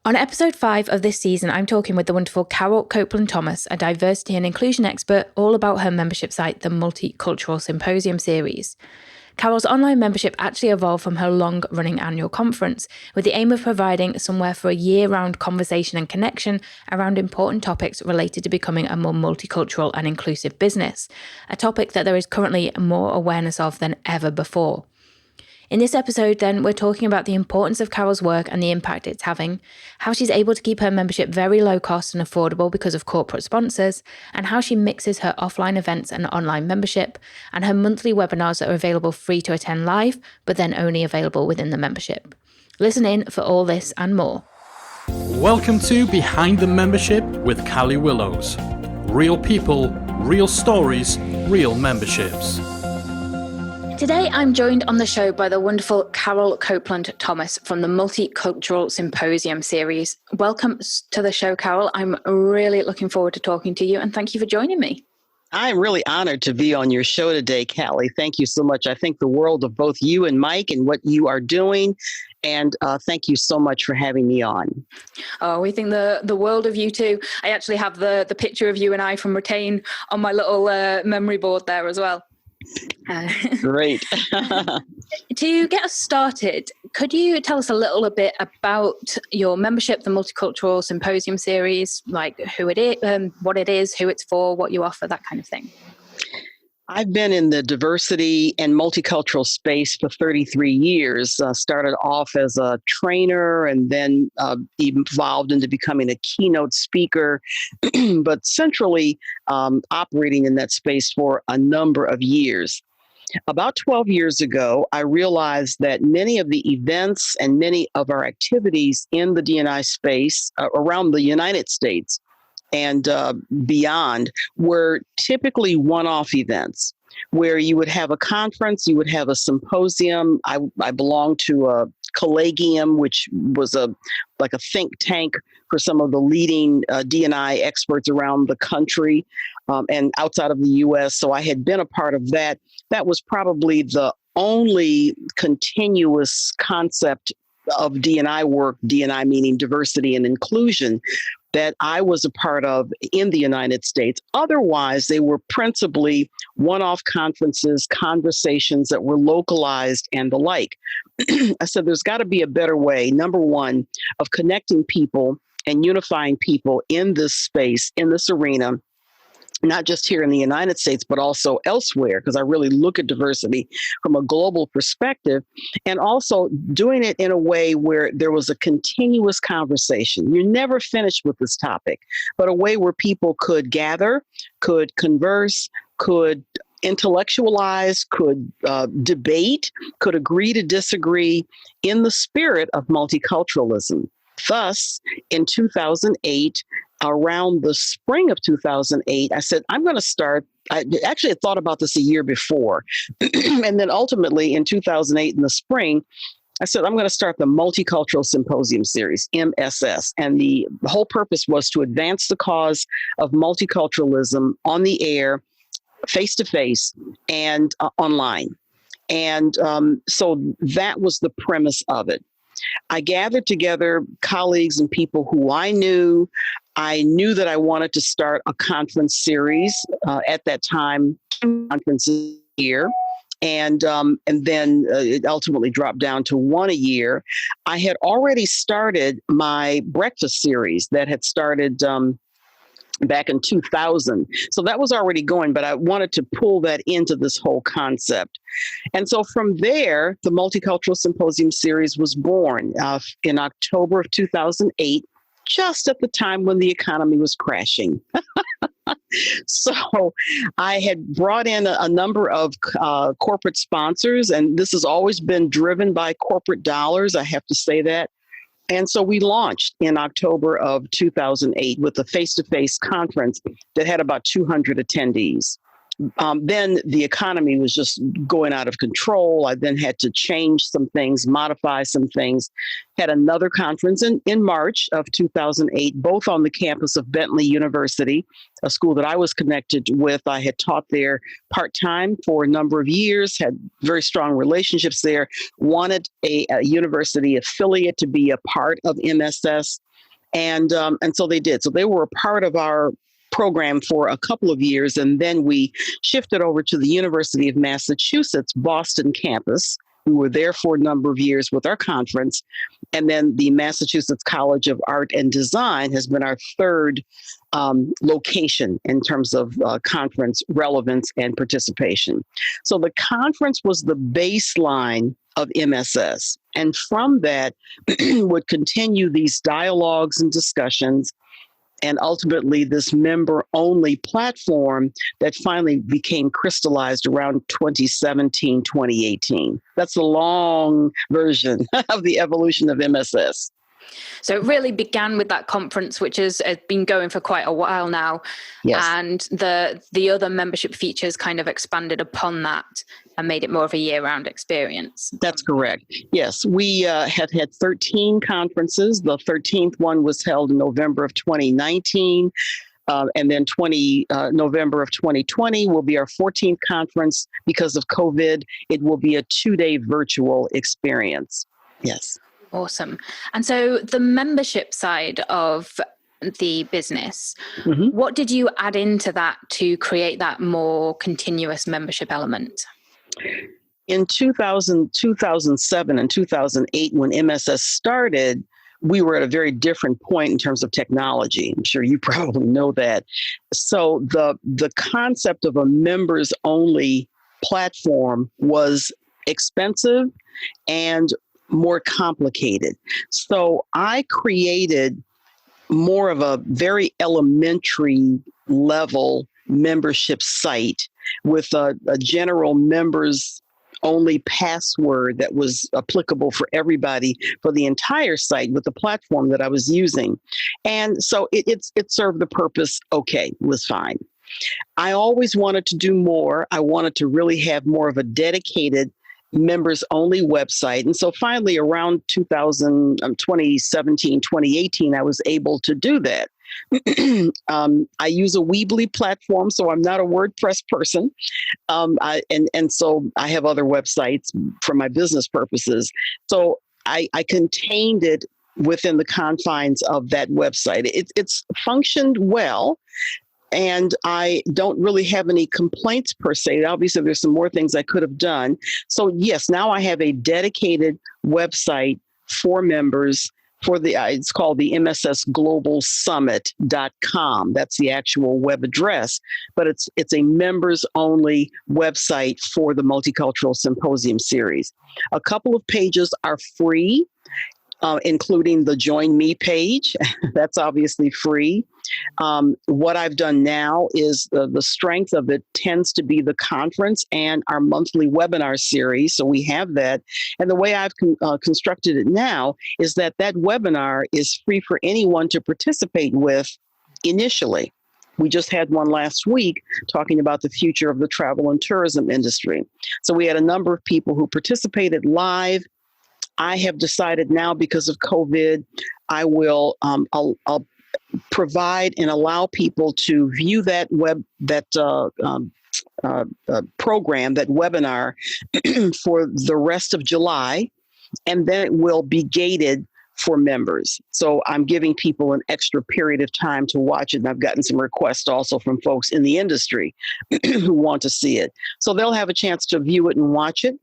On episode 5 of this season, I'm talking with the wonderful Carole Copeland Thomas, a diversity and inclusion expert, all about her membership site, the Multicultural Symposium series. Carole's online membership actually evolved from her long-running annual conference, with the aim of providing somewhere for a year-round conversation and connection around important topics related to becoming a more multicultural and inclusive business, a topic that there is currently more awareness of than ever before. In this episode, then, we're talking about the importance of Carole's work and the impact it's having, how she's able to keep her membership very low cost and affordable because of corporate sponsors, and how she mixes her offline events and online membership, and her monthly webinars that are available free to attend live, but then only available within the membership. Listen in for all this and more. Welcome to Behind the Membership with Callie Willows. Real people, real stories, real memberships. Today, I'm joined on the show by the wonderful Carole Copeland Thomas from the Multicultural Symposium series. Welcome to the show, Carole. I'm really looking forward to talking to you, and thank you for joining me. I'm really honored to be on your show today, Callie. Thank you so much. I think the world of both you and Mike and what you are doing, and thank you so much for having me on. Oh, we think the world of you too. I actually have the picture of you and I from Retain on my little memory board there as well. Great. To get us started, could you tell us a little bit about your membership, the Multicultural Symposium series, like who it is, what it is, who it's for, what you offer, that kind of thing? I've been in the diversity and multicultural space for 33 years. Started off as a trainer and then evolved into becoming a keynote speaker, but centrally operating in that space for a number of years. About 12 years ago, I realized that many of the events and many of our activities in the D&I space around the United States and beyond were typically one-off events where you would have a conference, you would have a symposium. I belonged to a collegium, which was like a think tank for some of the leading D&I experts around the country and outside of the U.S. So I had been a part of that. That was probably the only continuous concept of D&I work, D&I meaning diversity and inclusion, that I was a part of in the United States. Otherwise, they were principally one-off conferences, conversations that were localized and the like. I said, there's got to be a better way, number one, of connecting people and unifying people in this space, in this arena, not just here in the United States, but also elsewhere, because I really look at diversity from a global perspective, and also doing it in a way where there was a continuous conversation. You're never finished with this topic, but a way where people could gather, could converse, could intellectualize, could debate, could agree to disagree in the spirit of multiculturalism. Thus, in 2008, around the spring of 2008, I said, I'm going to start. I actually had thought about this a year before. And then ultimately in 2008 in the spring, I said, I'm going to start the Multicultural Symposium series, MSS. And the whole purpose was to advance the cause of multiculturalism on the air, face-to-face, and online. And so that was the premise of it. I gathered together colleagues and people who I knew. I knew that I wanted to start a conference series at that time, conferences a year, and then it ultimately dropped down to one a year. I had already started my breakfast series that had started back in 2000. So that was already going, but I wanted to pull that into this whole concept. And so from there, the Multicultural Symposium series was born in October of 2008, just at the time when the economy was crashing. So I had brought in a number of corporate sponsors, and this has always been driven by corporate dollars, I have to say that. And so we launched in October of 2008 with a face-to-face conference that had about 200 attendees. Then the economy was just going out of control. I then had to change some things, modify some things. Had another conference in March of 2008, both on the campus of Bentley University, a school that I was connected with. I had taught there part-time for a number of years, had very strong relationships there, wanted a university affiliate to be a part of MSS. And so they did. So they were a part of our program for a couple of years. And then we shifted over to the University of Massachusetts, Boston campus. We were there for a number of years with our conference. And then the Massachusetts College of Art and Design has been our third location in terms of conference relevance and participation. So the conference was the baseline of MSS. And from that would continue these dialogues and discussions, and ultimately this member-only platform that finally became crystallized around 2017, 2018. That's the long version of the evolution of MSS. So it really began with that conference, which has been going for quite a while now. Yes. And the other membership features kind of expanded upon that and made it more of a year-round experience. That's correct. Yes, we have had 13 conferences. The 13th one was held in November of 2019. And then November of 2020 will be our 14th conference. Because of COVID, it will be a 2-day virtual experience. Yes. Awesome. And so the membership side of the business, what did you add into that to create that more continuous membership element? In 2007 and 2008, when MSS started, we were at a very different point in terms of technology. I'm sure you probably know that. So the concept of a members only platform was expensive and more complicated. So I created more of a very elementary level membership site with a general members only password that was applicable for everybody for the entire site with the platform that I was using. And so it served the purpose. Okay, it was fine. I always wanted to do more. I wanted to really have more of a dedicated members only website. And so finally around 2017, 2018, I was able to do that. I use a Weebly platform, so I'm not a WordPress person. And so I have other websites for my business purposes. So I contained it within the confines of that website. It's functioned well. And I don't really have any complaints per se. Obviously, there's some more things I could have done. So yes, now I have a dedicated website for members for it's called the MSSGlobalSummit.com. That's the actual web address, but it's a members only website for the Multicultural Symposium series. A couple of pages are free, including the Join Me page. That's obviously free. What I've done now is the strength of it tends to be the conference and our monthly webinar series. So we have that. And the way I've constructed it now is that webinar is free for anyone to participate with initially. We just had one last week talking about the future of the travel and tourism industry. So we had a number of people who participated live. I have decided now, because of COVID, I will I'll provide and allow people to view that program, that webinar, for the rest of July, and then it will be gated for members. So I'm giving people an extra period of time to watch it, and I've gotten some requests also from folks in the industry who want to see it. So they'll have a chance to view it and watch it.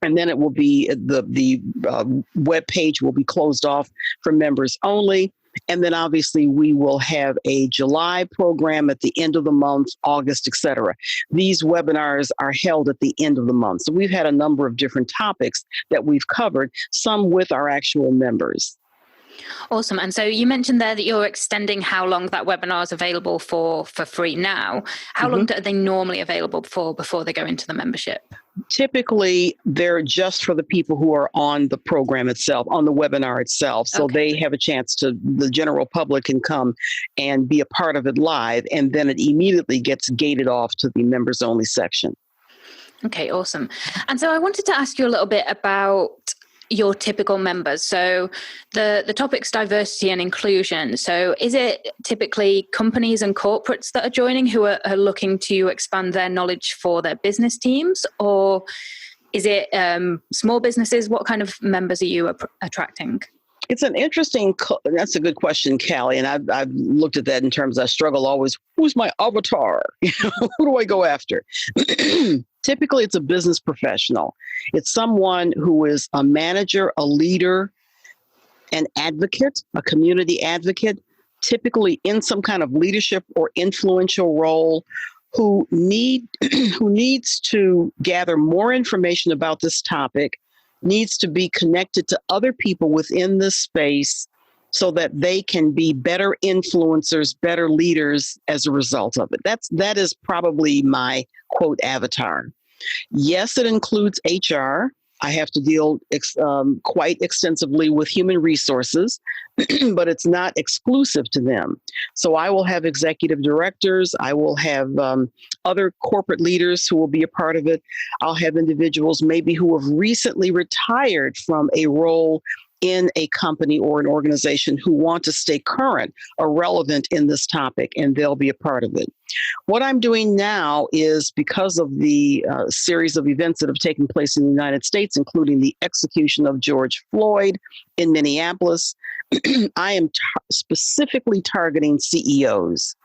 And then it will be the web page will be closed off for members only. And then obviously we will have a July program at the end of the month, August, et cetera. These webinars are held at the end of the month. So we've had a number of different topics that we've covered, some with our actual members. Awesome. And so you mentioned there that you're extending how long that webinar is available for free now. How long are they normally available for before they go into the membership? Typically, they're just for the people who are on the program itself, on the webinar itself. So they have a chance the general public can come and be a part of it live, and then it immediately gets gated off to the members only section. Okay, awesome. And so I wanted to ask you a little bit about your typical members. So the topic's diversity and inclusion. So is it typically companies and corporates that are joining who are looking to expand their knowledge for their business teams, or is it small businesses? What kind of members are you attracting? It's an interesting, that's a good question, Callie. And I've looked at that in terms, I struggle always, who's my avatar? Who do I go after? Typically, it's a business professional. It's someone who is a manager, a leader, an advocate, a community advocate, typically in some kind of leadership or influential role, who needs to gather more information about this topic, needs to be connected to other people within this space so that they can be better influencers, better leaders as a result of it. That is probably my quote avatar. Yes, it includes HR. I have to deal quite extensively with human resources, but it's not exclusive to them. So I will have executive directors. I will have other corporate leaders who will be a part of it. I'll have individuals maybe who have recently retired from a role in a company or an organization who want to stay current or relevant in this topic, and they'll be a part of it. What I'm doing now is, because of the series of events that have taken place in the United States, including the execution of George Floyd in Minneapolis, I am specifically targeting CEOs,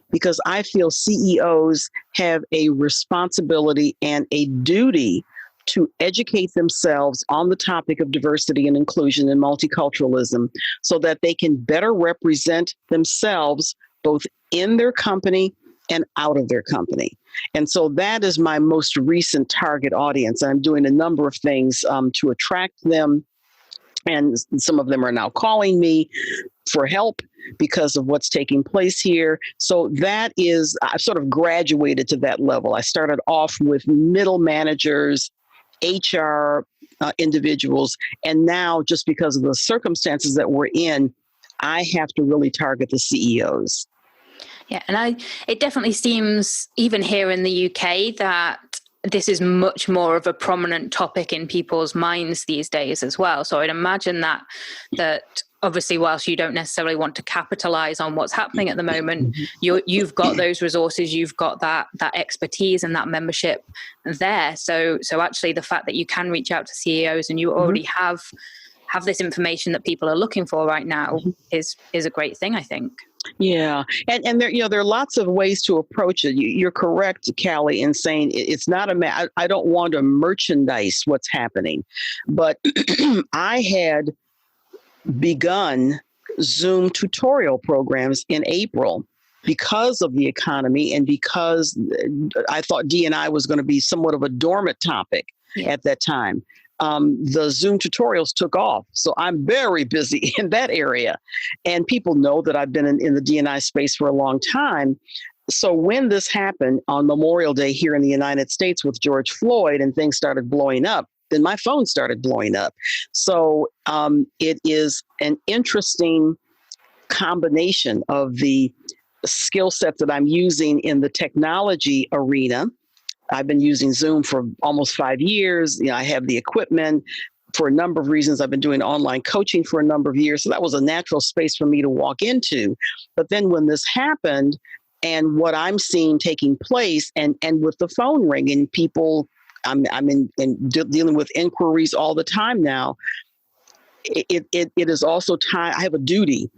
because I feel CEOs have a responsibility and a duty to educate themselves on the topic of diversity and inclusion and multiculturalism so that they can better represent themselves both in their company and out of their company. And so that is my most recent target audience. I'm doing a number of things to attract them. And some of them are now calling me for help because of what's taking place here. So that is, I've sort of graduated to that level. I started off with middle managers, HR individuals, and now, just because of the circumstances that we're in, I have to really target the CEOs. Yeah, and it definitely seems, even here in the UK, that this is much more of a prominent topic in people's minds these days as well. So I'd imagine that obviously, whilst you don't necessarily want to capitalize on what's happening at the moment, you've got those resources, you've got that expertise and that membership there. So actually, the fact that you can reach out to CEOs and you already have this information that people are looking for right now is a great thing, I think. Yeah, and there are lots of ways to approach it. You're correct, Callie, in saying it's not I don't want to merchandise what's happening, but I had begun Zoom tutorial programs in April because of the economy and because I thought D&I was going to be somewhat of a dormant topic at that time. The Zoom tutorials took off. So I'm very busy in that area. And people know that I've been in the D&I space for a long time. So when this happened on Memorial Day here in the United States with George Floyd and things started blowing up, then my phone started blowing up. So it is an interesting combination of the skill sets that I'm using in the technology arena. I've been using Zoom for almost 5 years. I have the equipment for a number of reasons. I've been doing online coaching for a number of years. So that was a natural space for me to walk into. But then when this happened and what I'm seeing taking place and with the phone ringing, people, I'm dealing with inquiries all the time now. It is also time. I have a duty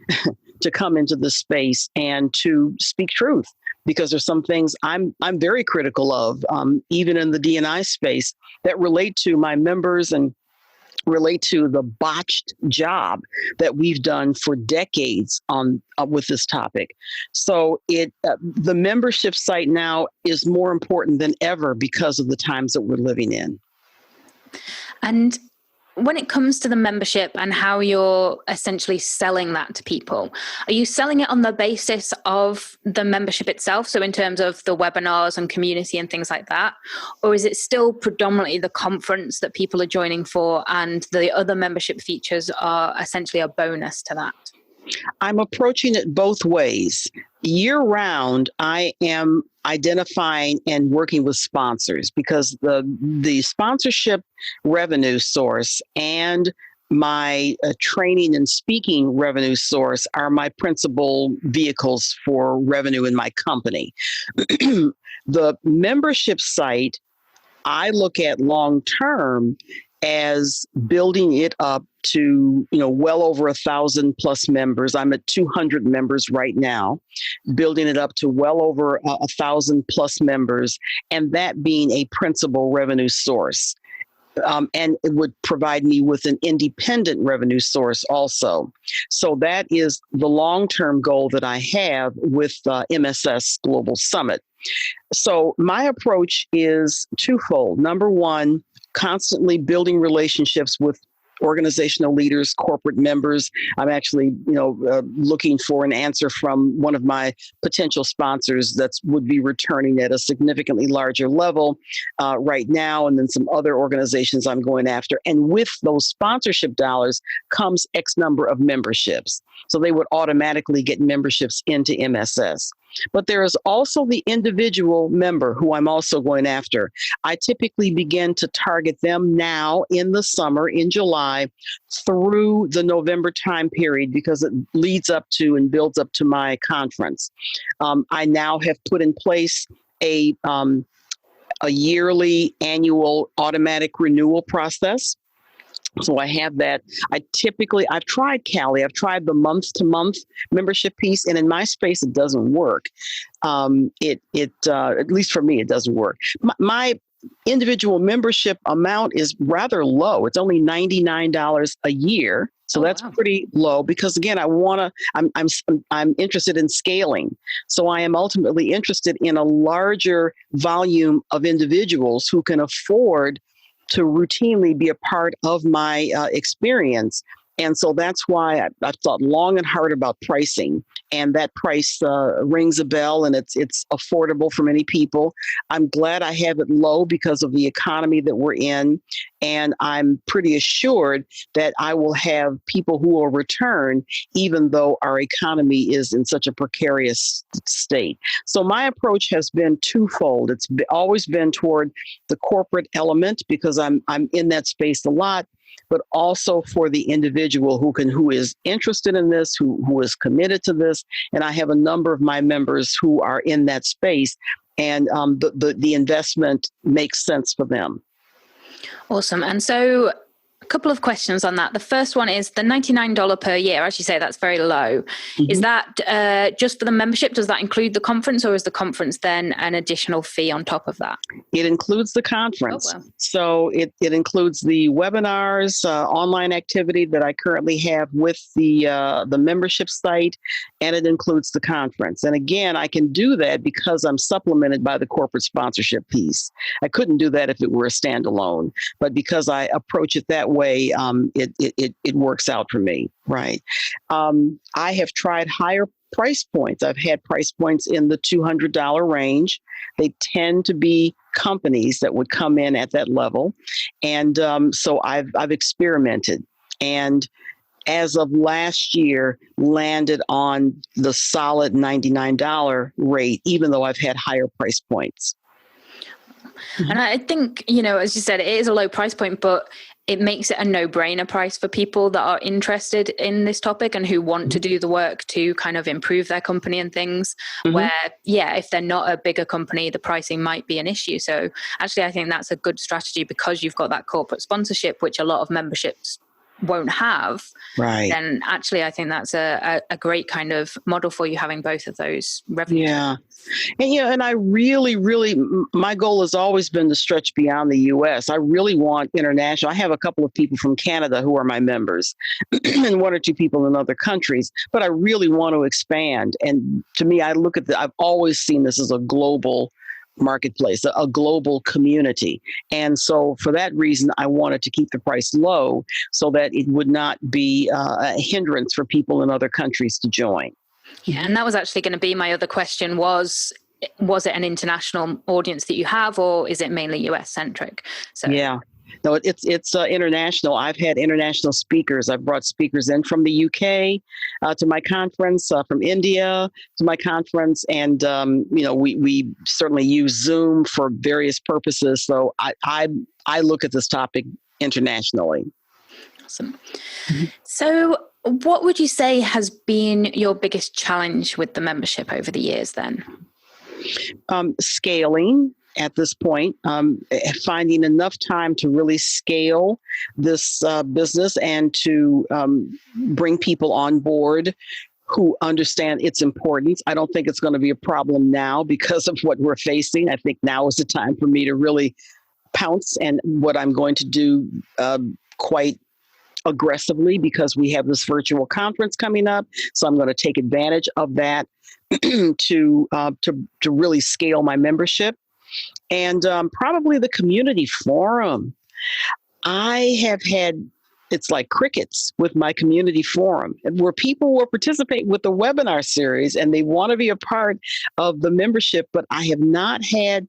to come into this space and to speak truth, because there's some things I'm very critical of, even in the D&I space, that relate to my members and relate to the botched job that we've done for decades on with this topic. So the membership site now is more important than ever because of the times that we're living in. And when it comes to the membership and how you're essentially selling that to people, are you selling it on the basis of the membership itself? So in terms of the webinars and community and things like that, or is it still predominantly the conference that people are joining for and the other membership features are essentially a bonus to that? I'm approaching it both ways. Year round, I am identifying and working with sponsors because the sponsorship revenue source and my training and speaking revenue source are my principal vehicles for revenue in my company. The membership site, I look at long term as building it up to, well over 1,000 plus members. I'm at 200 members right now, building it up to well over 1,000 plus members, and that being a principal revenue source. And it would provide me with an independent revenue source also. So that is the long-term goal that I have with MSS Global Summit. So my approach is twofold. Number one, constantly building relationships with organizational leaders, corporate members. I'm actually, looking for an answer from one of my potential sponsors that would be returning at a significantly larger level right now, and then some other organizations I'm going after. And with those sponsorship dollars comes X number of memberships. So they would automatically get memberships into MSS. But there is also the individual member who I'm also going after. I typically begin to target them now in the summer, in July, through the November time period, because it leads up to and builds up to my conference. I now have put in place a yearly annual automatic renewal process. So I have that. I've tried Cali. I've tried the month-to-month membership piece, and in my space, it doesn't work. At least for me, it doesn't work. My individual membership amount is rather low. It's only $99 a year. So that's pretty low because, again, I'm interested in scaling. So I am ultimately interested in a larger volume of individuals who can afford to routinely be a part of my experience. And so that's why I've thought long and hard about pricing, and that price rings a bell, and it's affordable for many people. I'm glad I have it low because of the economy that we're in, and I'm pretty assured that I will have people who will return even though our economy is in such a precarious state. So my approach has been twofold. It's always been toward the corporate element because I'm in that space a lot, but also for the individual who is interested in this, who is committed to this. And I have a number of my members who are in that space, and the investment makes sense for them. Awesome. And so a couple of questions on that. The first one is the $99 per year. As you say, that's very low. Mm-hmm. Is that just for the membership? Does that include the conference, or is the conference then an additional fee on top of that? It includes the conference. Oh, wow. So it includes the webinars, online activity that I currently have with the membership site, and it includes the conference. And again, I can do that because I'm supplemented by the corporate sponsorship piece. I couldn't do that if it were a standalone, but because I approach it that way, it works out for me, right? I have tried higher price points. I've had price points in the $200 range. They tend to be companies that would come in at that level, and so I've experimented, and as of last year, landed on the solid $99 rate, even though I've had higher price points. And I think, as you said, it is a low price point, but it makes it a no-brainer price for people that are interested in this topic and who want to do the work to kind of improve their company and things. Mm-hmm. Where, if they're not a bigger company, the pricing might be an issue. So actually, I think that's a good strategy because you've got that corporate sponsorship, which a lot of memberships won't have. Right. Then actually, I think that's a great kind of model for you, having both of those revenue. Yeah. And I really, my goal has always been to stretch beyond the U.S. I really want international. I have a couple of people from Canada who are my members and one or two people in other countries, but I really want to expand. And to me, I've always seen this as a global marketplace, a global community. And so for that reason, I wanted to keep the price low so that it would not be a hindrance for people in other countries to join. Yeah, and that was actually going to be my other question was it an international audience that you have, or is it mainly US centric? So yeah. No, it's international. I've had international speakers. I've brought speakers in from the UK to my conference, from India to my conference, and we certainly use Zoom for various purposes. So I look at this topic internationally. Awesome. So, what would you say has been your biggest challenge with the membership over the years? Then, scaling. At this point, finding enough time to really scale this business and to bring people on board who understand its importance. I don't think it's going to be a problem now because of what we're facing. I think now is the time for me to really pounce, and what I'm going to do quite aggressively, because we have this virtual conference coming up. So I'm going to take advantage of that to really scale my membership. And probably the community forum. I have had, it's like crickets with my community forum, where people will participate with the webinar series and they want to be a part of the membership, but I have not had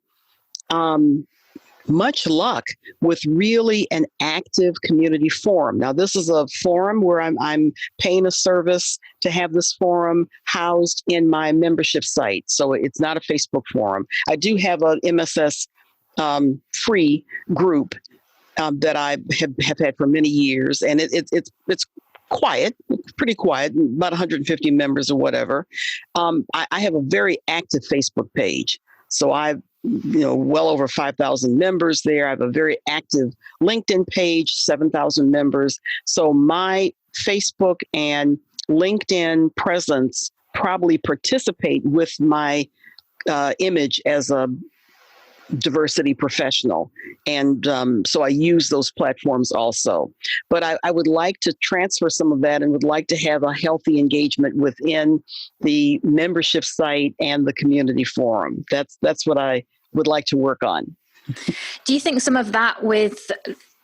much luck with really an active community forum. Now, this is a forum where I'm paying a service to have this forum housed in my membership site. So it's not a Facebook forum. I do have a MSS free group that I have had for many years, and it's quiet, pretty quiet, about 150 members or whatever. I have a very active Facebook page. So I've well over 5,000 members there. I have a very active LinkedIn page, 7,000 members. So my Facebook and LinkedIn presence probably participate with my image as a diversity professional. And so I use those platforms also. But I would like to transfer some of that and would like to have a healthy engagement within the membership site and the community forum. That's what I would like to work on. Do you think some of that, with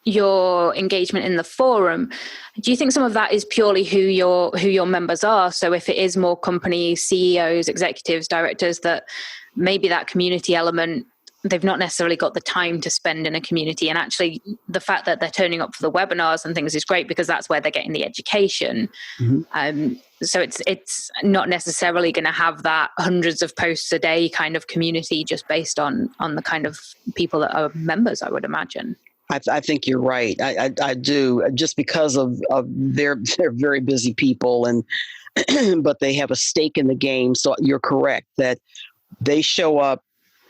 your engagement in the forum, do you think some of that is purely who your members are? So if it is more companies, CEOs, executives, directors, that maybe that community element, they've not necessarily got the time to spend in a community, and actually the fact that they're turning up for the webinars and things is great because that's where they're getting the education. Mm-hmm. So it's not necessarily going to have that hundreds of posts a day kind of community just based on the kind of people that are members, I would imagine. I think you're right. I do, just because of they're very busy people, and but they have a stake in the game. So you're correct that they show up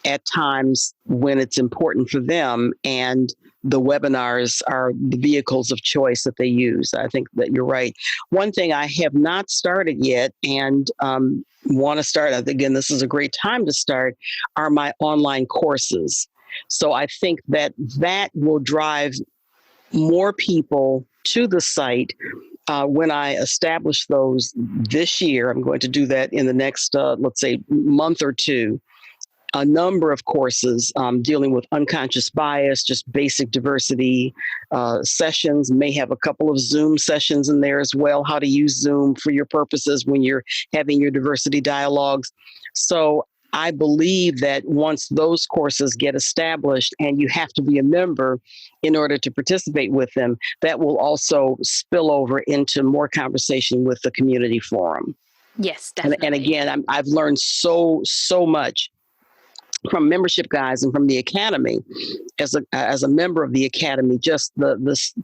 at times when it's important for them, and the webinars are the vehicles of choice that they use. I think that you're right. One thing I have not started yet and want to start, again, this is a great time to start, are my online courses. So I think that will drive more people to the site when I establish those this year. I'm going to do that in the next, let's say, month or two. A number of courses dealing with unconscious bias, just basic diversity sessions, may have a couple of Zoom sessions in there as well, how to use Zoom for your purposes when you're having your diversity dialogues. So I believe that once those courses get established, and you have to be a member in order to participate with them, that will also spill over into more conversation with the community forum. Yes, definitely. And again, I've learned so much from membership guys and from the academy, as a member of the academy, just the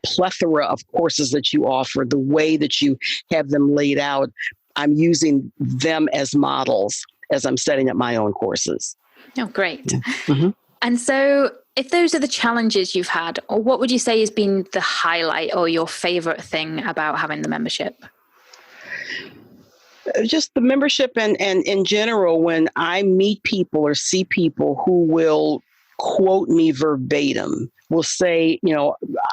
plethora of courses that you offer, the way that you have them laid out. I'm using them as models as I'm setting up my own courses. Oh, great. Mm-hmm. And so if those are the challenges you've had, or what would you say has been the highlight or your favorite thing about having the membership? Just the membership, and in general, when I meet people or see people who will quote me verbatim, will say,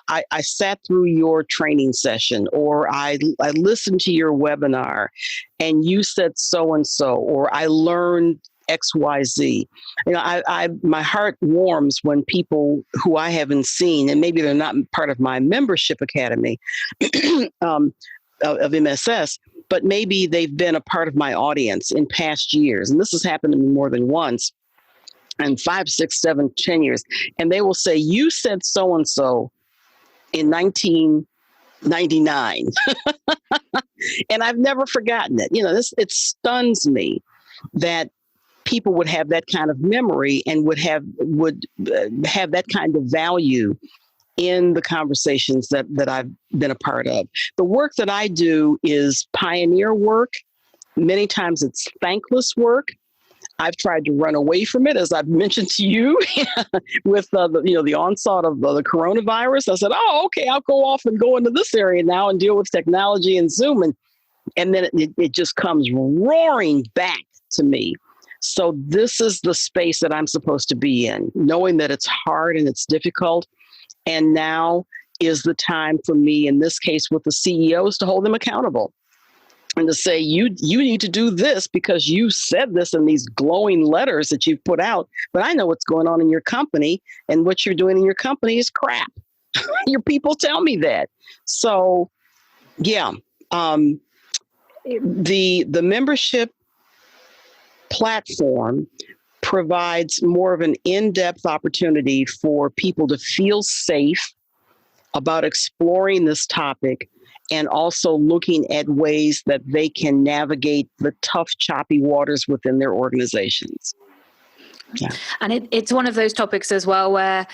I sat through your training session, or I listened to your webinar and you said so and so, or I learned XYZ. My heart warms when people who I haven't seen, and maybe they're not part of my membership academy of MSS, but maybe they've been a part of my audience in past years. And this has happened to me more than once, and 5, 6, 7, 10 years. And they will say, you said so-and-so in 1999. And I've never forgotten it. It stuns me that people would have that kind of memory and would have that kind of value in the conversations that I've been a part of. The work that I do is pioneer work. Many times it's thankless work. I've tried to run away from it, as I've mentioned to you, with the onslaught of the coronavirus. I said, "Oh, okay, I'll go off and go into this area now and deal with technology and Zoom," and then it just comes roaring back to me. So this is the space that I'm supposed to be in, knowing that it's hard and it's difficult, and now is the time for me, in this case with the CEOs, to hold them accountable. And to say, you need to do this because you said this in these glowing letters that you've put out, but I know what's going on in your company, and what you're doing in your company is crap. Your people tell me that. So, yeah, the membership platform provides more of an in-depth opportunity for people to feel safe about exploring this topic, and also looking at ways that they can navigate the tough, choppy waters within their organizations. Yeah. And it's one of those topics as well where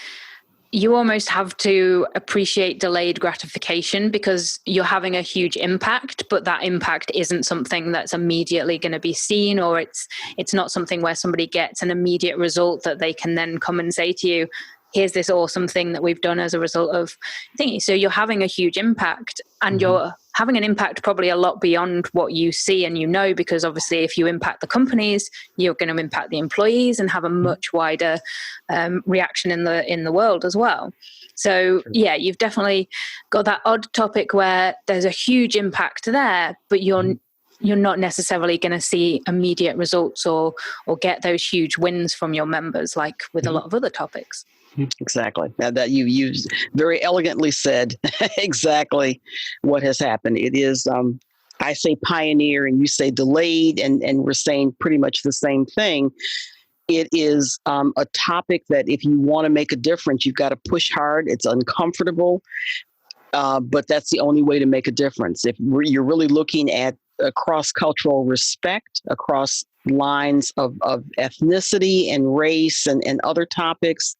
you almost have to appreciate delayed gratification, because you're having a huge impact, but that impact isn't something that's immediately going to be seen, or it's not something where somebody gets an immediate result that they can then come and say to you, here's this awesome thing that we've done as a result of thingy. So you're having a huge impact, and you're having an impact probably a lot beyond what you see and because obviously if you impact the companies, you're going to impact the employees and have a much wider reaction in the world as well. So yeah, you've definitely got that odd topic where there's a huge impact there, but you're not necessarily going to see immediate results or get those huge wins from your members, like with a lot of other topics. Exactly. Now that you very elegantly said exactly what has happened. It is, I say pioneer and you say delayed, and we're saying pretty much the same thing. It is a topic that if you want to make a difference, you've got to push hard. It's uncomfortable, but that's the only way to make a difference. If you're really looking at cross-cultural respect across lines of ethnicity and race and other topics,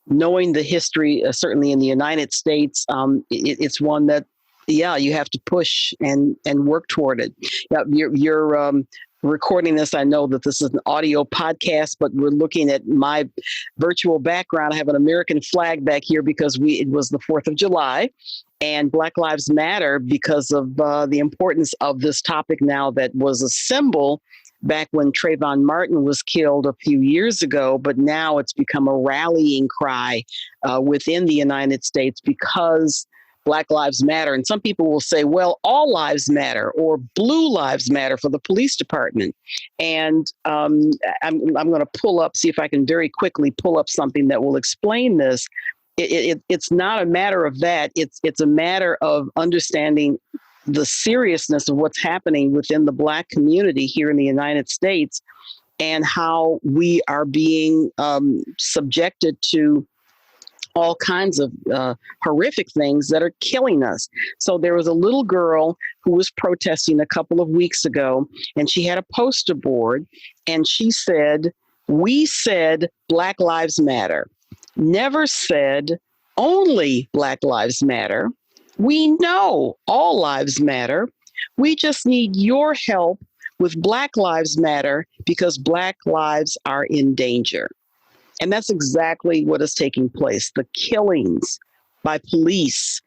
knowing the history, certainly in the United States, it's one that, you have to push and work toward it. Now, you're recording this. I know that this is an audio podcast, but we're looking at my virtual background. I have an American flag back here because it was the 4th of July. And Black Lives Matter, because of the importance of this topic now, that was a symbol back when Trayvon Martin was killed a few years ago, but now it's become a rallying cry within the United States because Black Lives Matter. And some people will say, well, all lives matter, or blue lives matter for the police department. And I'm going to see if I can very quickly pull up something that will explain this. It's not a matter of that. It's a matter of understanding the seriousness of what's happening within the Black community here in the United States, and how we are being subjected to all kinds of horrific things that are killing us. So there was a little girl who was protesting a couple of weeks ago, and she had a poster board, and she said, "We said Black Lives Matter. Never said only Black Lives Matter. We know all lives matter. We just need your help with Black Lives Matter because Black lives are in danger." And that's exactly what is taking place. The killings by police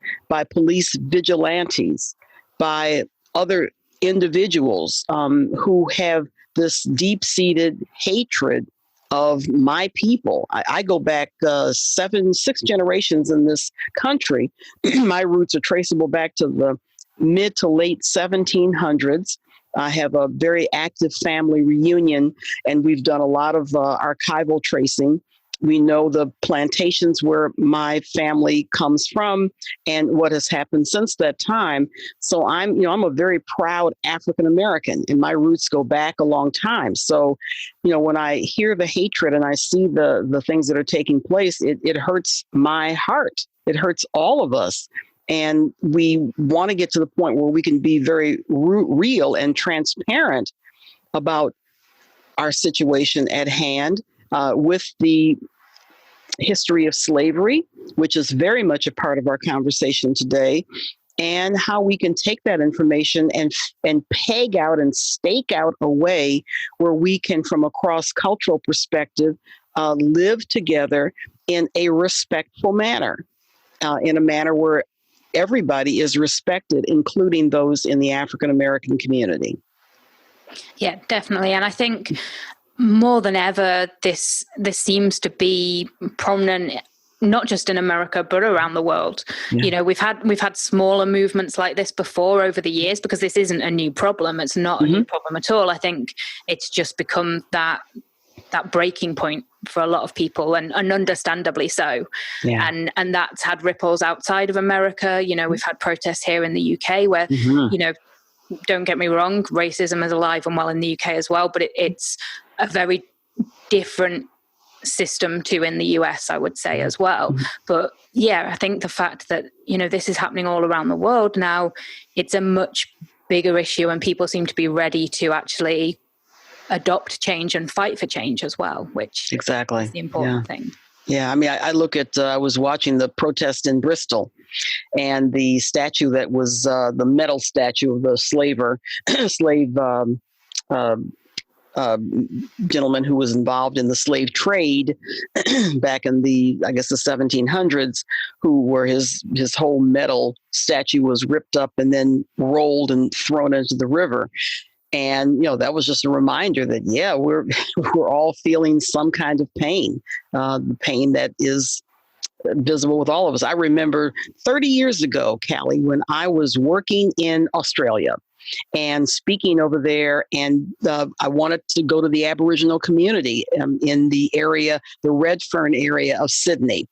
vigilantes, by other individuals who have this deep-seated hatred of my people. I go back 6 generations in this country. My roots are traceable back to the mid to late 1700s. I have a very active family reunion, and we've done a lot of archival tracing. We know the plantations where my family comes from and what has happened since that time. So I'm a very proud African American, and my roots go back a long time. So, when I hear the hatred and I see the things that are taking place, it hurts my heart. It hurts all of us. And we want to get to the point where we can be very real and transparent about our situation at hand, with the history of slavery, which is very much a part of our conversation today, and how we can take that information and peg out and stake out a way where we can, from a cross-cultural perspective, live together in a respectful manner, in a manner where everybody is respected, including those in the African American community. Yeah, definitely. And I think more than ever, this seems to be prominent, not just in America, but around the world. Yeah. We've had smaller movements like this before over the years, because this isn't a new problem. It's not a new problem at all. I think it's just become that breaking point for a lot of people, and understandably so. Yeah. And that's had ripples outside of America. We've had protests here in the UK where, don't get me wrong, racism is alive and well in the UK as well, but it's a very different system to in the US, I would say, as well. But yeah, I think the fact that, this is happening all around the world now, it's a much bigger issue, and people seem to be ready to actually adopt change and fight for change as well, which exactly is the important thing. Yeah, I mean, I look at, I was watching the protest in Bristol, and the statue that was the metal statue of the slave gentleman who was involved in the slave trade back in the 1700s, where his whole metal statue was ripped up and then rolled and thrown into the river. And, that was just a reminder that, we're all feeling some kind of pain, the pain that is visible with all of us. I remember 30 years ago, Callie, when I was working in Australia and speaking over there, and I wanted to go to the Aboriginal community in the area, the Redfern area of Sydney.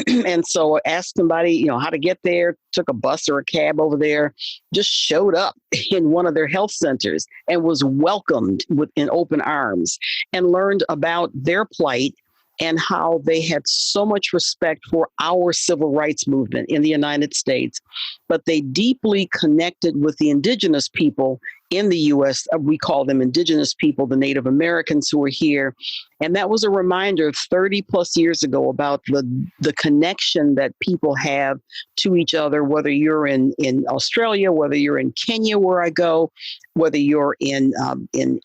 And so I asked somebody, how to get there, took a bus or a cab over there, just showed up in one of their health centers and was welcomed in open arms, and learned about their plight and how they had so much respect for our civil rights movement in the United States, but they deeply connected with the indigenous people in the U.S. We call them indigenous people, the Native Americans who are here. And that was a reminder 30 plus years ago about the connection that people have to each other, whether you're in Australia, whether you're in Kenya, where I go, whether you're in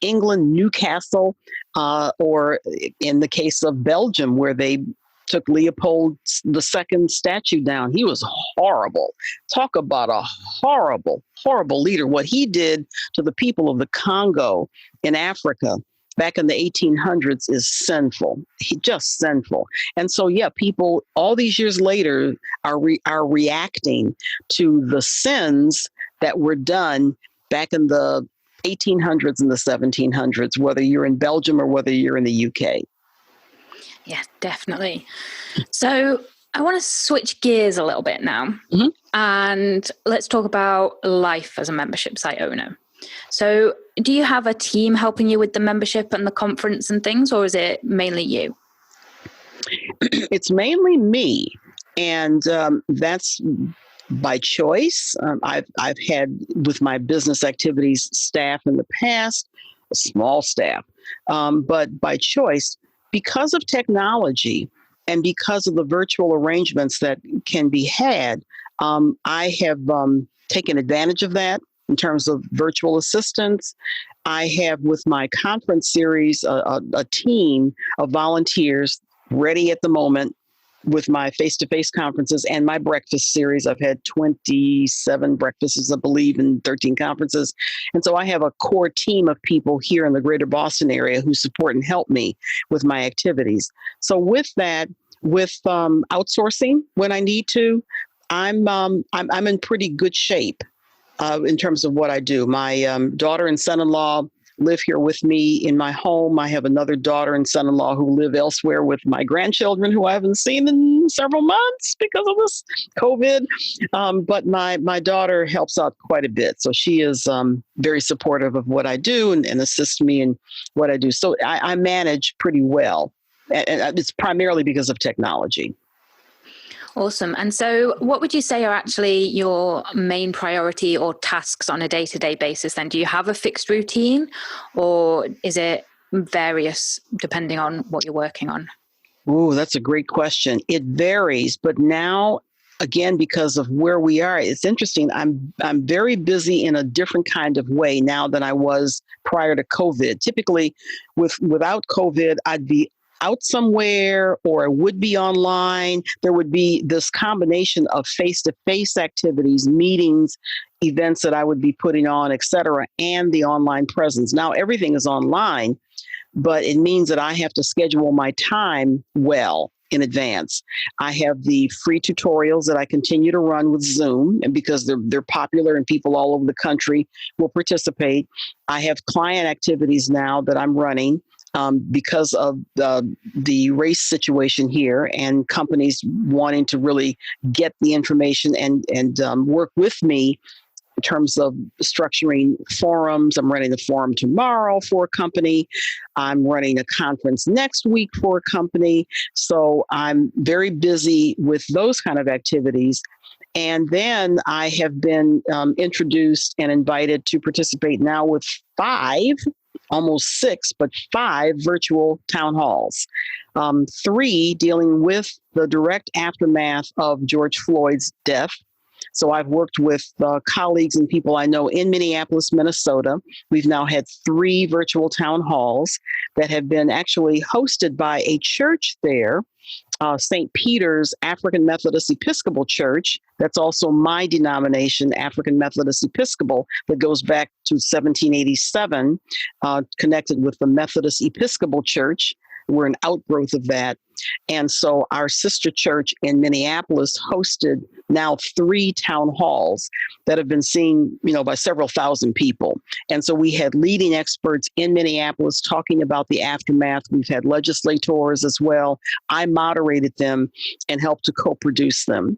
England, Newcastle, or in the case of Belgium, where they took Leopold II statue down. He was horrible. Talk about a horrible, horrible leader. What he did to the people of the Congo in Africa back in the 1800s is sinful, just sinful. And so, people all these years later are reacting to the sins that were done back in the 1800s and the 1700s, whether you're in Belgium or whether you're in the UK. Yeah, definitely. So I want to switch gears a little bit now, and let's talk about life as a membership site owner. So do you have a team helping you with the membership and the conference and things, or is it mainly you? It's mainly me, and that's by choice. I've had, with my business activities, staff in the past, a small staff, but by choice, because of technology and because of the virtual arrangements that can be had, I have taken advantage of that in terms of virtual assistants. I have, with my conference series, a team of volunteers ready at the moment with my face-to-face conferences and my breakfast series. I've had 27 breakfasts, I believe, and 13 conferences. And so I have a core team of people here in the greater Boston area who support and help me with my activities. So with that, with outsourcing when I need to, I'm in pretty good shape. in terms of what I do. My daughter and son-in-law live here with me in my home. I have another daughter and son-in-law who live elsewhere with my grandchildren who I haven't seen in several months because of this COVID. But my daughter helps out quite a bit. So she is very supportive of what I do and assists me in what I do. So I manage pretty well. And it's primarily because of technology. Awesome. And so what would you say are actually your main priority or tasks on a day-to-day basis then? Do you have a fixed routine, or is it various depending on what you're working on? Oh, that's a great question. It varies, but now, again, because of where we are, it's interesting. I'm very busy in a different kind of way now than I was prior to COVID. Typically, without COVID, I'd be out somewhere or it would be online. There would be this combination of face-to-face activities, meetings, events that I would be putting on, et cetera, and the online presence. Now everything is online, but it means that I have to schedule my time well in advance. I have the free tutorials that I continue to run with Zoom, and because they're popular and people all over the country will participate. I have client activities now that I'm running because of the race situation here and companies wanting to really get the information and work with me in terms of structuring forums. I'm running a forum tomorrow for a company. I'm running a conference next week for a company. So I'm very busy with those kind of activities. And then I have been introduced and invited to participate now with 5, almost 6, but 5 virtual town halls. 3 dealing with the direct aftermath of George Floyd's death. So I've worked with colleagues and people I know in Minneapolis, Minnesota. We've now had 3 virtual town halls that have been actually hosted by a church there, St. Peter's African Methodist Episcopal Church. That's also my denomination, African Methodist Episcopal, that goes back to 1787, connected with the Methodist Episcopal Church. We're an outgrowth of that. And so our sister church in Minneapolis hosted now 3 town halls that have been seen, by several thousand people. And so we had leading experts in Minneapolis talking about the aftermath. We've had legislators as well. I moderated them and helped to co-produce them.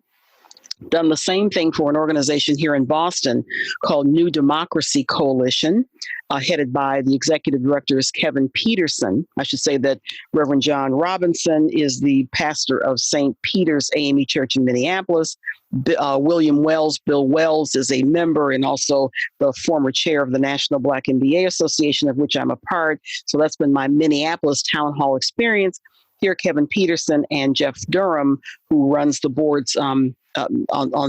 Done the same thing for an organization here in Boston called New Democracy Coalition, headed by the executive director is Kevin Peterson. I should say that Reverend John Robinson is the pastor of St. Peter's AME Church in Minneapolis. William Wells, Bill Wells, is a member and also the former chair of the National Black MBA Association, of which I'm a part. So that's been my Minneapolis town hall experience. Here, Kevin Peterson and Jeff Durham, who runs the boards on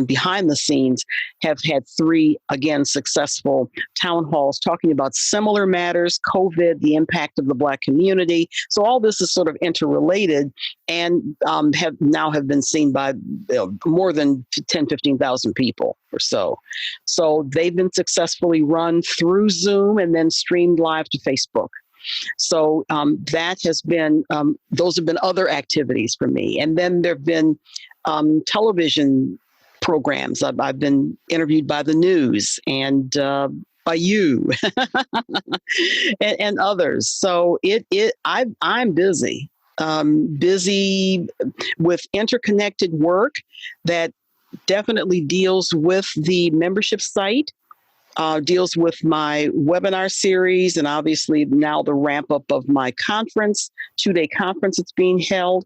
behind the scenes, have had 3, again, successful town halls talking about similar matters, COVID, the impact of the Black community. So all this is sort of interrelated and have been seen by more than 10, 15,000 people or so. So they've been successfully run through Zoom and then streamed live to Facebook. So that has been, those have been other activities for me. And then there have been television programs. I've been interviewed by the news and by you and others. So I'm busy, busy with interconnected work that definitely deals with the membership site. Deals with my webinar series and obviously now the ramp up of my conference, 2-day conference that's being held.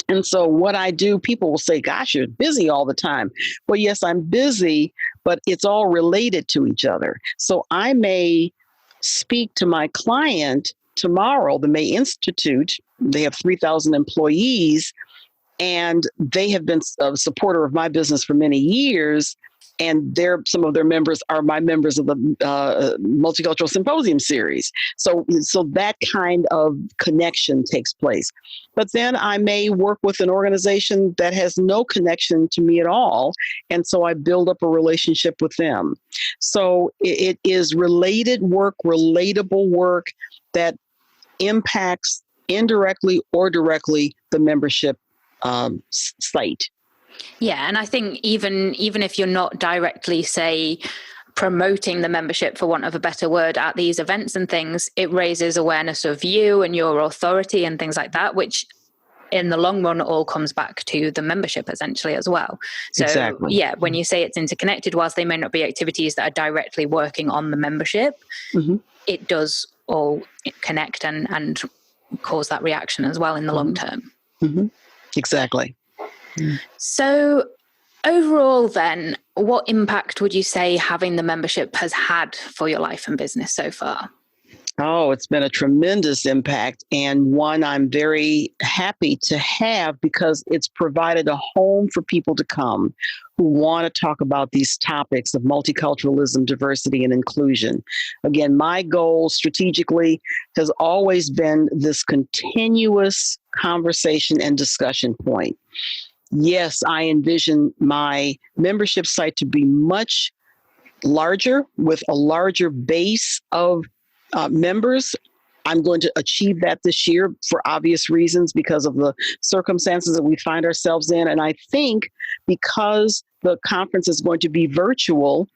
And so what I do, people will say, gosh, you're busy all the time. Well, yes, I'm busy, but it's all related to each other. So I may speak to my client tomorrow, the May Institute. They have 3,000 employees and they have been a supporter of my business for many years. And some of their members are my members of the Multicultural Symposium series. So that kind of connection takes place. But then I may work with an organization that has no connection to me at all. And so I build up a relationship with them. So it is related work, relatable work that impacts indirectly or directly the membership site. Yeah, and I think even if you're not directly, say, promoting the membership, for want of a better word, at these events and things, it raises awareness of you and your authority and things like that, which in the long run all comes back to the membership essentially as well. So Exactly. yeah, when you say it's interconnected, whilst they may not be activities that are directly working on the membership, it does all connect and cause that reaction as well in the long term. Exactly. So overall then, what impact would you say having the membership has had for your life and business so far? Oh, it's been a tremendous impact, and one I'm very happy to have, because it's provided a home for people to come who want to talk about these topics of multiculturalism, diversity, and inclusion. Again, my goal strategically has always been this continuous conversation and discussion point. Yes, I envision my membership site to be much larger, with a larger base of members. I'm going to achieve that this year for obvious reasons, because of the circumstances that we find ourselves in. And I think because the conference is going to be virtual,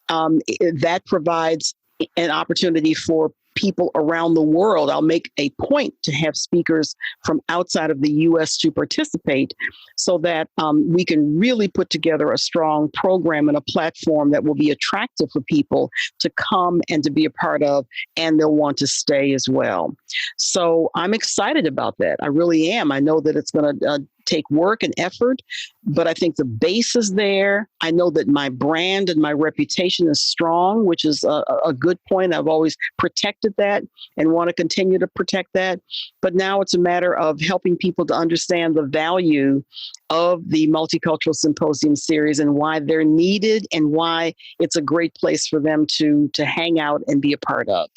that provides an opportunity for people around the world. I'll make a point to have speakers from outside of the U.S. to participate, so that we can really put together a strong program and a platform that will be attractive for people to come and to be a part of, and they'll want to stay as well. So I'm excited about that. I really am. I know that it's going to take work and effort, but I think the base is there. I know that my brand and my reputation is strong, which is a good point. I've always protected that and want to continue to protect that. But now it's a matter of helping people to understand the value of the Multicultural Symposium series and why they're needed and why it's a great place for them to hang out and be a part of.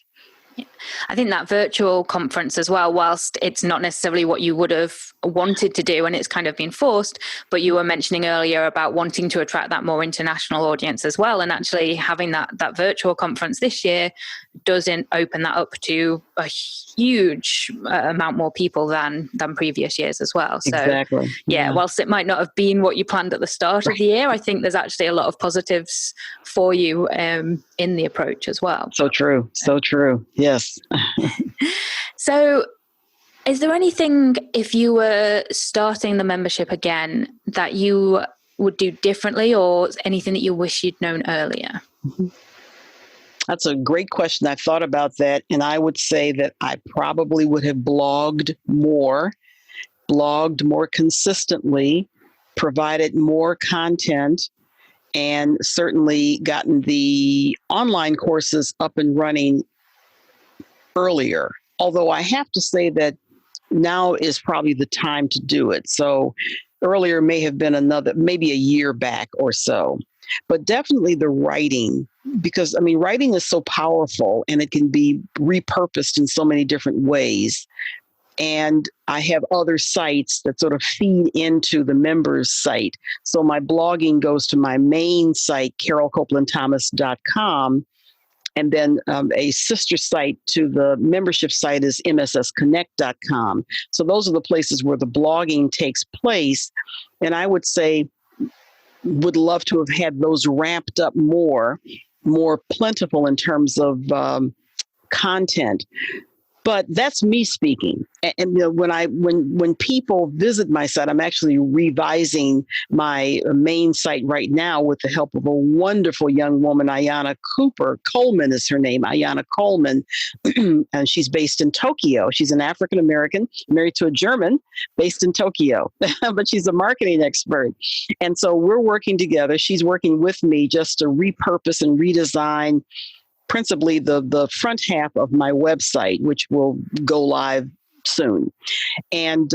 I think that virtual conference as well, whilst it's not necessarily what you would have wanted to do and it's kind of been forced, but you were mentioning earlier about wanting to attract that more international audience as well. And actually having that virtual conference this year does open that up to a huge amount more people than previous years as well. So Exactly. yeah, whilst it might not have been what you planned at the start of the year, I think there's actually a lot of positives for you in the approach as well. So true. So true. Yes. So is there anything, if you were starting the membership again, that you would do differently, or anything that you wish you'd known earlier? That's a great question. I thought about that, and I would say that I probably would have blogged more consistently, provided more content, and certainly gotten the online courses up and running earlier. Although I have to say that now is probably the time to do it. So earlier may have been maybe a year back or so. But definitely the writing, because writing is so powerful and it can be repurposed in so many different ways. And I have other sites that sort of feed into the members' site. So my blogging goes to my main site, carolecopelandthomas.com. And then a sister site to the membership site is mssconnect.com. So those are the places where the blogging takes place. And I would say, would love to have had those ramped up more plentiful in terms of content. But that's me speaking. And when people visit my site, I'm actually revising my main site right now with the help of a wonderful young woman, Ayanna Coleman is her name, Ayanna Coleman, and she's based in Tokyo. She's an African American, married to a German, based in Tokyo, but she's a marketing expert. And so we're working together. She's working with me just to repurpose and redesign principally the front half of my website, which will go live soon. And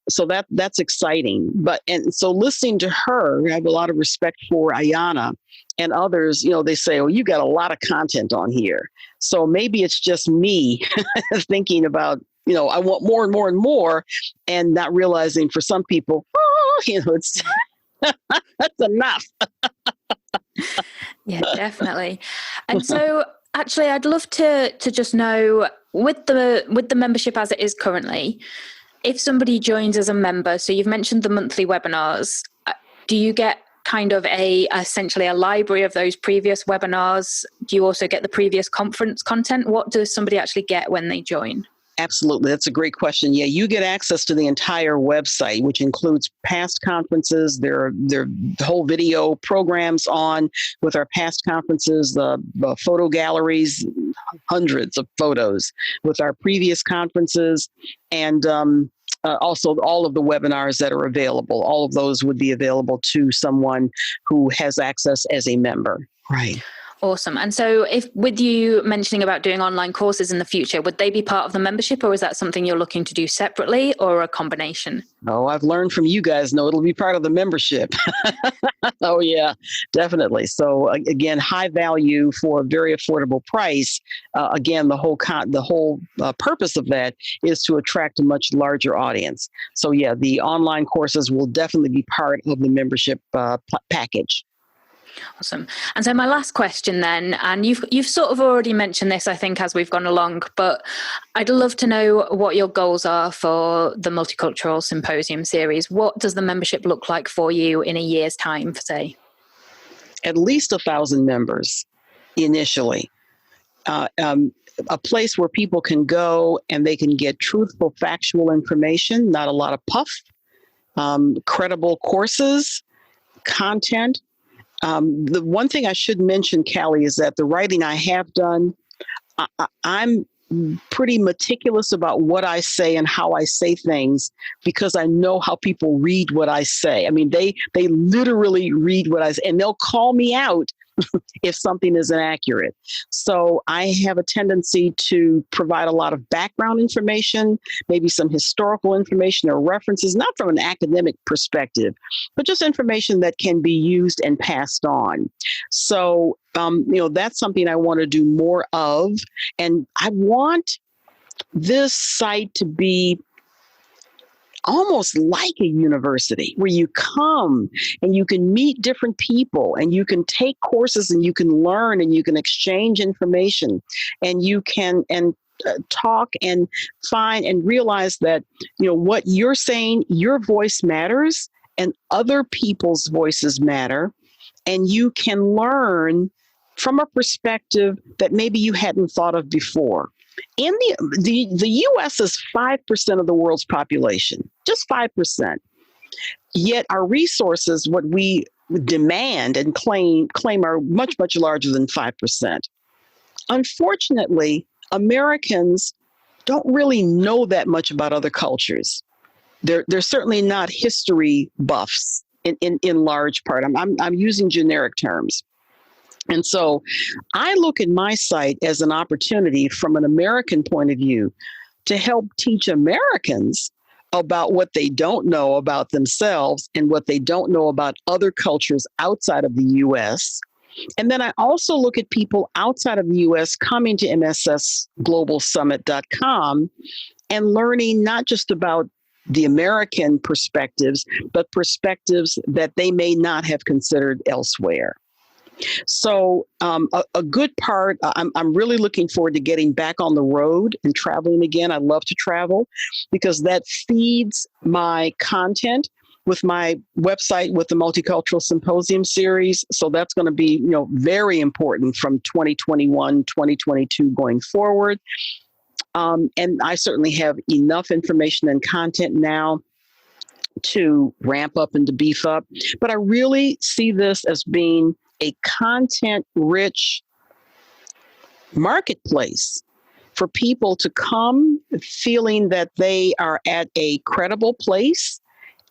so that's exciting. And so listening to her, I have a lot of respect for Ayanna and others. They say, "Oh, you got a lot of content on here." So maybe it's just me thinking about, I want more and more and more, and not realizing for some people, it's that's enough. Yeah, definitely. And so actually I'd love to just know, with the membership as it is currently, if somebody joins as a member, so you've mentioned the monthly webinars, do you get kind of essentially a library of those previous webinars? Do you also get the previous conference content? What does somebody actually get when they join? Absolutely. That's a great question. Yeah, you get access to the entire website, which includes past conferences, their whole video programs on with our past conferences, the photo galleries, hundreds of photos with our previous conferences, and also all of the webinars that are available. All of those would be available to someone who has access as a member. Right. Awesome. And so if with you mentioning about doing online courses in the future, would they be part of the membership, or is that something you're looking to do separately or a combination? Oh, I've learned from you guys. No, it'll be part of the membership. Oh, yeah, definitely. So again, high value for a very affordable price. Again, the whole purpose of that is to attract a much larger audience. So yeah, the online courses will definitely be part of the membership package. Awesome. And so my last question then, and you've sort of already mentioned this, I think, as we've gone along, but I'd love to know what your goals are for the Multicultural Symposium series. What does the membership look like for you in a year's time, say? At least 1,000 members initially. A place where people can go and they can get truthful, factual information, not a lot of puff, credible courses, content. The one thing I should mention, Callie, is that the writing I have done, I'm pretty meticulous about what I say and how I say things because I know how people read what I say. I mean, they literally read what I say, and they'll call me out if something is inaccurate. So I have a tendency to provide a lot of background information, maybe some historical information or references, not from an academic perspective, but just information that can be used and passed on. So, that's something I want to do more of. And I want this site to be almost like a university where you come and you can meet different people and you can take courses and you can learn and you can exchange information and you can talk and find and realize that, what you're saying, your voice matters and other people's voices matter. And you can learn from a perspective that maybe you hadn't thought of before. In the U.S. is 5% of the world's population, just 5%. Yet our resources, what we demand and claim are much, much larger than 5%. Unfortunately, Americans don't really know that much about other cultures. They're certainly not history buffs in large part. I'm using generic terms. And so I look at my site as an opportunity from an American point of view to help teach Americans about what they don't know about themselves and what they don't know about other cultures outside of the U.S. And then I also look at people outside of the U.S. coming to mssglobalsummit.com and learning not just about the American perspectives, but perspectives that they may not have considered elsewhere. So a good part, I'm really looking forward to getting back on the road and traveling again. I love to travel because that feeds my content with my website with the Multicultural Symposium series. So that's going to be, very important from 2021, 2022 going forward. And I certainly have enough information and content now to ramp up and to beef up. But I really see this as being a content-rich marketplace for people to come feeling that they are at a credible place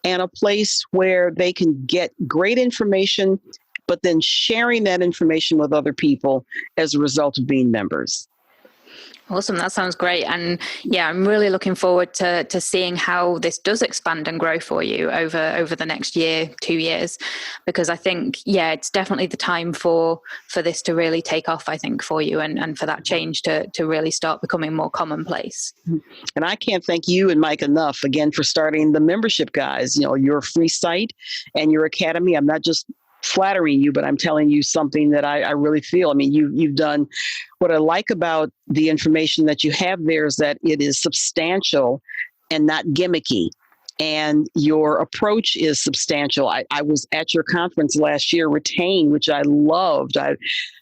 and a place where they can get great information, but then sharing that information with other people as a result of being members. Awesome. That sounds great. And yeah, I'm really looking forward to seeing how this does expand and grow for you over the next year, 2 years, because I think, it's definitely the time for this to really take off, I think, for you and for that change to really start becoming more commonplace. And I can't thank you and Mike enough again for starting the membership, guys. Your free site and your academy. I'm not just flattering you, but I'm telling you something that I really feel. I mean, you've done what I like about the information that you have there is that it is substantial and not gimmicky. and your approach is substantial. I was at your conference last year, Retain, which I loved. I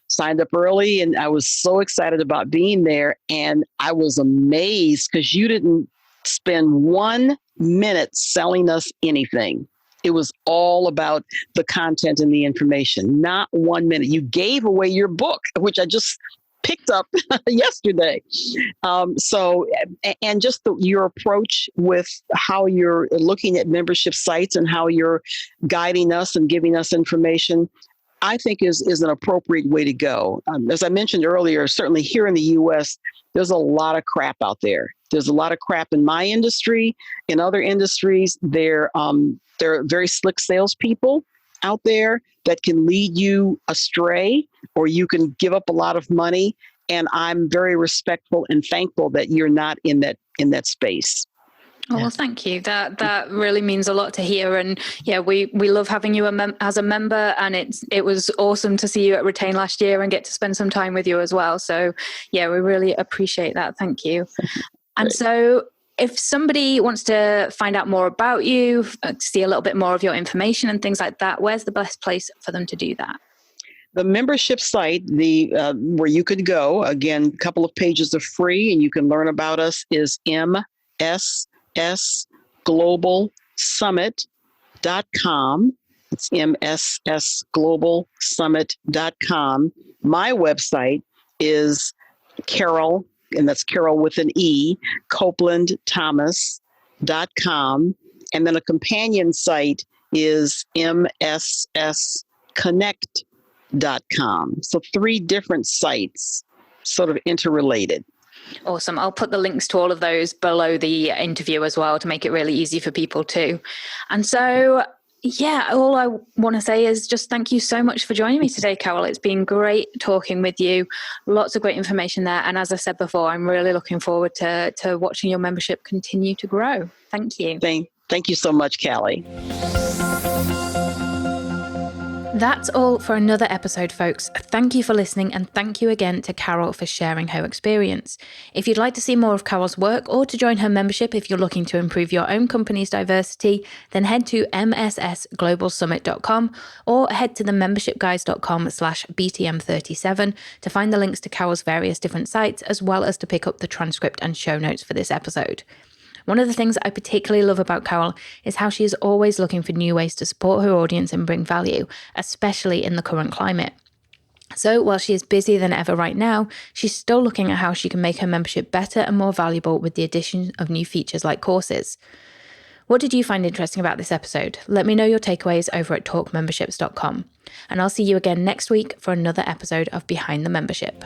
signed up early and I was so excited about being there. And I was amazed because you didn't spend 1 minute selling us anything. It was all about the content and the information, not 1 minute. You gave away your book, which I just picked up yesterday. And just your approach with how you're looking at membership sites and how you're guiding us and giving us information, I think is an appropriate way to go. As I mentioned earlier, certainly here in the U.S., there's a lot of crap out there. There's a lot of crap in my industry, in other industries. There are very slick salespeople out there that can lead you astray, or you can give up a lot of money. And I'm very respectful and thankful that you're not in that space. Oh, well, thank you. That really means a lot to hear. And yeah, we love having you as a member, and it was awesome to see you at Retain last year and get to spend some time with you as well. So yeah, we really appreciate that. Thank you. And so if somebody wants to find out more about you, see a little bit more of your information and things like that, where's the best place for them to do that? The membership site, where you could go, again, a couple of pages are free and you can learn about us, is mssglobalsummit.com. It's mssglobalsummit.com. My website is Carole, and that's Carole with an E, copelandthomas.com. And then a companion site is mssconnect.com. So 3 different sites, sort of interrelated. Awesome. I'll put the links to all of those below the interview as well to make it really easy for people too. And so, yeah, all I want to say is just thank you so much for joining me today, Carole. It's been great talking with you. Lots of great information there. And as I said before, I'm really looking forward to watching your membership continue to grow. Thank you. Thank you so much, Callie. That's all for another episode, folks. Thank you for listening, and thank you again to Carole for sharing her experience. If you'd like to see more of Carole's work or to join her membership if you're looking to improve your own company's diversity, then head to mssglobalsummit.com or head to themembershipguys.com/BTM37 to find the links to Carole's various different sites, as well as to pick up the transcript and show notes for this episode. One of the things I particularly love about Carole is how she is always looking for new ways to support her audience and bring value, especially in the current climate. So while she is busier than ever right now, she's still looking at how she can make her membership better and more valuable with the addition of new features like courses. What did you find interesting about this episode? Let me know your takeaways over at talkmemberships.com. And I'll see you again next week for another episode of Behind the Membership.